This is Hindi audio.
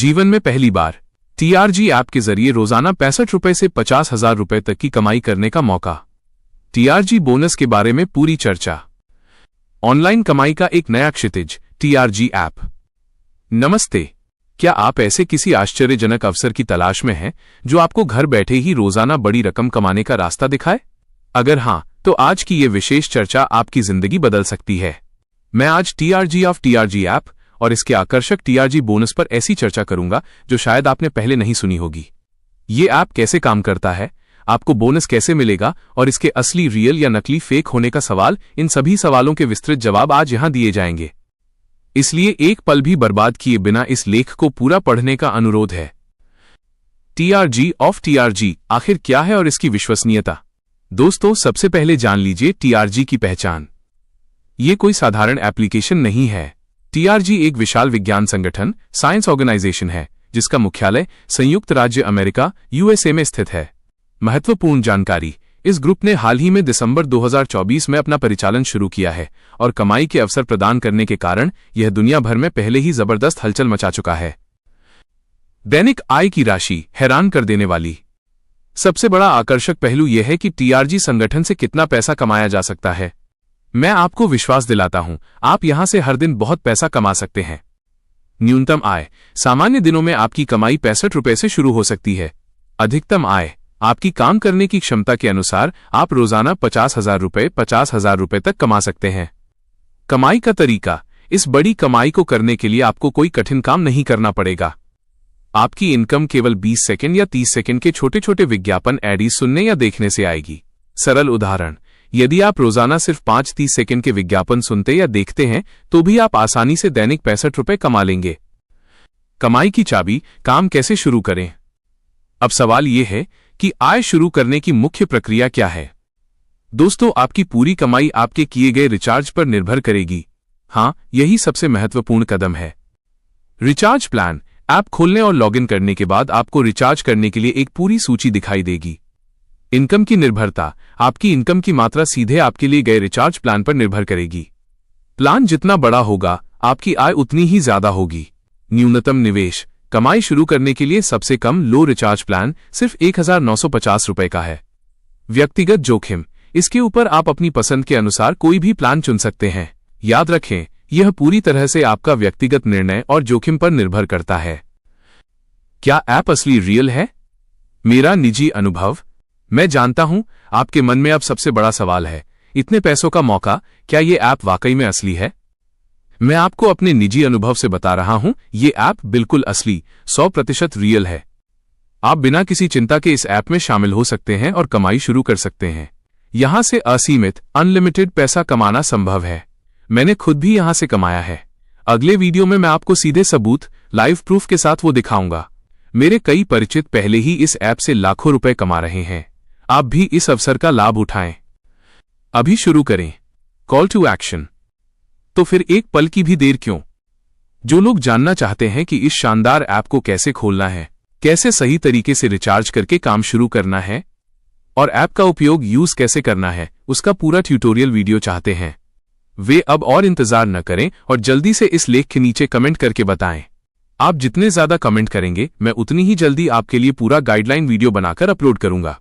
जीवन में पहली बार टीआरजी ऐप के जरिए रोजाना 65 रुपए से 50,000 रुपए तक की कमाई करने का मौका। टीआरजी बोनस के बारे में पूरी चर्चा। ऑनलाइन कमाई का एक नया क्षितिज, टीआरजी ऐप। नमस्ते। क्या आप ऐसे किसी आश्चर्यजनक अवसर की तलाश में हैं जो आपको घर बैठे ही रोजाना बड़ी रकम कमाने का रास्ता दिखाए? अगर हां, तो आज की ये विशेष चर्चा आपकी जिंदगी बदल सकती है। मैं आज टीआरजी ऐप और इसके आकर्षक टीआरजी बोनस पर ऐसी चर्चा करूंगा जो शायद आपने पहले नहीं सुनी होगी। ये ऐप कैसे काम करता है, आपको बोनस कैसे मिलेगा और इसके असली, रियल या नकली फेक होने का सवाल, इन सभी सवालों के विस्तृत जवाब आज यहां दिए जाएंगे। इसलिए एक पल भी बर्बाद किए बिना इस लेख को पूरा पढ़ने का अनुरोध है। टीआरजी आखिर क्या है और इसकी विश्वसनीयता? दोस्तों, सबसे पहले जान लीजिए टीआरजी की पहचान। ये कोई साधारण एप्लीकेशन नहीं है। टीआरजी एक विशाल विज्ञान संगठन, साइंस ऑर्गेनाइजेशन है जिसका मुख्यालय संयुक्त राज्य अमेरिका यूएसए में स्थित है। महत्वपूर्ण जानकारी, इस ग्रुप ने हाल ही में दिसंबर 2024 में अपना परिचालन शुरू किया है और कमाई के अवसर प्रदान करने के कारण यह दुनिया भर में पहले ही जबरदस्त हलचल मचा चुका है। दैनिक आय की राशि हैरान कर देने वाली। सबसे बड़ा आकर्षक पहलू यह है कि टीआरजी संगठन से कितना पैसा कमाया जा सकता है। मैं आपको विश्वास दिलाता हूं, आप यहां से हर दिन बहुत पैसा कमा सकते हैं। न्यूनतम आय, सामान्य दिनों में आपकी कमाई 65 रुपए से शुरू हो सकती है। अधिकतम आय, आपकी काम करने की क्षमता के अनुसार आप रोजाना 50,000 रुपए तक कमा सकते हैं। कमाई का तरीका, इस बड़ी कमाई को करने के लिए आपको कोई कठिन काम नहीं करना पड़ेगा। आपकी इनकम केवल 20 सेकंड या 30 सेकंड के छोटे छोटे विज्ञापन एडीज सुनने या देखने से आएगी। सरल उदाहरण, यदि आप रोजाना सिर्फ 5-30 सेकंड के विज्ञापन सुनते या देखते हैं तो भी आप आसानी से दैनिक 65 रुपए कमा लेंगे। कमाई की चाबी, काम कैसे शुरू करें? अब सवाल यह है कि आय शुरू करने की मुख्य प्रक्रिया क्या है? दोस्तों, आपकी पूरी कमाई आपके किए गए रिचार्ज पर निर्भर करेगी। हां, यही सबसे महत्वपूर्ण कदम है। रिचार्ज प्लान, ऐप खोलने और लॉगिन करने के बाद आपको रिचार्ज करने के लिए एक पूरी सूची दिखाई देगी। इनकम की निर्भरता, आपकी इनकम की मात्रा सीधे आपके लिए गए रिचार्ज प्लान पर निर्भर करेगी। प्लान जितना बड़ा होगा, आपकी आय उतनी ही ज्यादा होगी। न्यूनतम निवेश, कमाई शुरू करने के लिए सबसे कम लो रिचार्ज प्लान सिर्फ 1950 रुपए का है। व्यक्तिगत जोखिम, इसके ऊपर आप अपनी पसंद के अनुसार कोई भी प्लान चुन सकते हैं। याद रखें, यह पूरी तरह से आपका व्यक्तिगत निर्णय और जोखिम पर निर्भर करता है। क्या ऐप असली, रियल है? मेरा निजी अनुभव, मैं जानता हूं आपके मन में अब सबसे बड़ा सवाल है, इतने पैसों का मौका, क्या ये ऐप वाकई में असली है? मैं आपको अपने निजी अनुभव से बता रहा हूं, ये ऐप बिल्कुल असली, 100% रियल है। आप बिना किसी चिंता के इस ऐप में शामिल हो सकते हैं और कमाई शुरू कर सकते हैं। यहां से असीमित, अनलिमिटेड पैसा कमाना संभव है। मैंने खुद भी यहां से कमाया है। अगले वीडियो में मैं आपको सीधे सबूत, लाइव प्रूफ के साथ वो दिखाऊंगा। मेरे कई परिचित पहले ही इस ऐप से लाखों रुपए कमा रहे हैं। आप भी इस अवसर का लाभ उठाएं। अभी शुरू करें। Call to action. तो फिर एक पल की भी देर क्यों? जो लोग जानना चाहते हैं कि इस शानदार ऐप को कैसे खोलना है, कैसे सही तरीके से रिचार्ज करके काम शुरू करना है और ऐप का उपयोग यूज कैसे करना है, उसका पूरा ट्यूटोरियल वीडियो चाहते हैं, वे अब और इंतजार न करें और जल्दी से इस लेख के नीचे कमेंट करके बताएं। आप जितने ज्यादा कमेंट करेंगे, मैं उतनी ही जल्दी आपके लिए पूरा गाइडलाइन वीडियो बनाकर अपलोड करूंगा।